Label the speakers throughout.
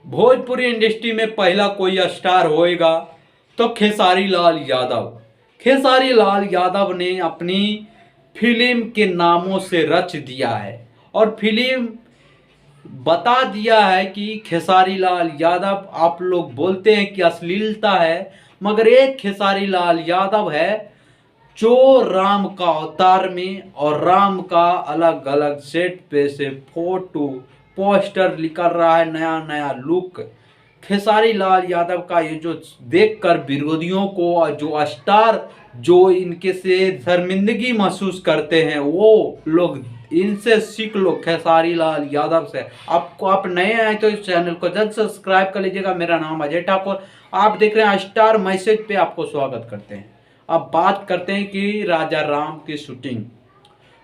Speaker 1: Bhojpuri industry में पहला कोई स्टार होएगा तो खेसारी लाल यादव। खेसारी लाल यादव ने अपनी फिल्म के नामों से रच दिया है और फिल्म बता दिया है कि खेसारी लाल यादव, आप लोग बोलते हैं कि अश्लीलता है, मगर एक खेसारी लाल यादव है जो राम का अवतार में और राम का अलग अलग सेट पे से फोटो पोस्टर निकल रहा है, नया नया लुक। खेसारी लाल यादव का ये जो देखकर विरोधियों को और जो स्टार जो इनके से शर्मिंदगी महसूस करते हैं वो लोग इनसे सीख लो, खेसारी लाल यादव से। आपको आप नए आए तो इस चैनल को जल्द सब्सक्राइब कर लीजिएगा। मेरा नाम अजय ठाकुर, आप देख रहे हैं स्टार मैसेज पे, आपको स्वागत करते हैं। अब बात करते हैं कि राजा राम की शूटिंग।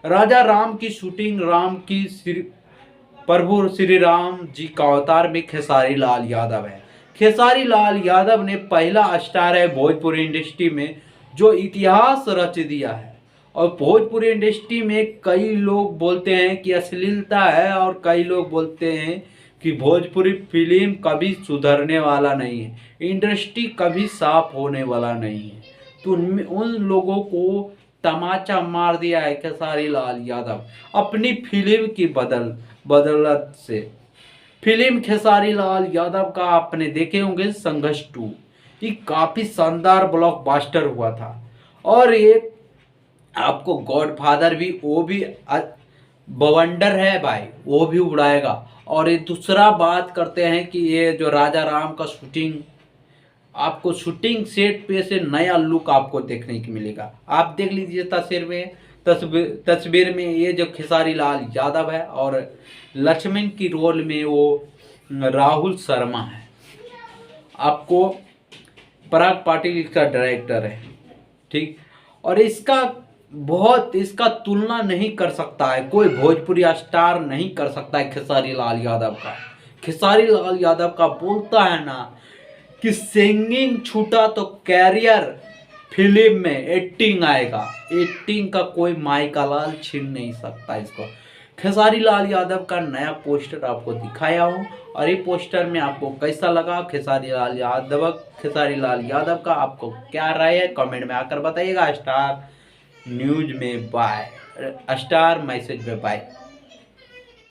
Speaker 1: राजा राम की शूटिंग राम की प्रभु श्री राम जी का अवतार में खेसारी लाल यादव है। खेसारी लाल यादव ने पहला स्टार है भोजपुरी इंडस्ट्री में जो इतिहास रच दिया है। और भोजपुरी इंडस्ट्री में कई लोग बोलते हैं कि अश्लीलता है और कई लोग बोलते हैं कि भोजपुरी फिल्म कभी सुधरने वाला नहीं है, इंडस्ट्री कभी साफ होने वाला नहीं है। तो उन लोगों को तमाचा मार दिया है खेसारी लाल यादव अपनी फिल्म की बदौलत से। फिल्म खेसारी लाल यादव का आपने देखे होंगे संघर्ष 2, ये काफ़ी शानदार ब्लॉकबस्टर हुआ था। और ये आपको गॉडफादर भी, वो भी बवंडर है भाई, वो भी उड़ाएगा। और ये दूसरा बात करते हैं कि ये जो राजा राम का शूटिंग, आपको शूटिंग सेट पे से नया लुक आपको देखने को मिलेगा। आप देख लीजिए तस्वीर में ये जो खेसारी लाल यादव है और लक्ष्मण की रोल में वो राहुल शर्मा है। आपको पराग पाटिल इसका डायरेक्टर है, ठीक। और इसका तुलना नहीं कर सकता है, कोई भोजपुरी स्टार नहीं कर सकता है खेसारी लाल यादव का। खेसारी लाल यादव का बोलता है ना कि सिंगिंग छूटा तो कैरियर फिल्म में एक्टिंग आएगा। एक्टिंग का कोई माई का लाल छीन नहीं सकता इसको। खेसारी लाल यादव का नया पोस्टर आपको दिखाया हूँ और ये पोस्टर में आपको कैसा लगा खेसारी लाल यादव का आपको क्या राय है कमेंट में आकर बताइएगा। स्टार न्यूज में बाय, स्टार मैसेज में बाय।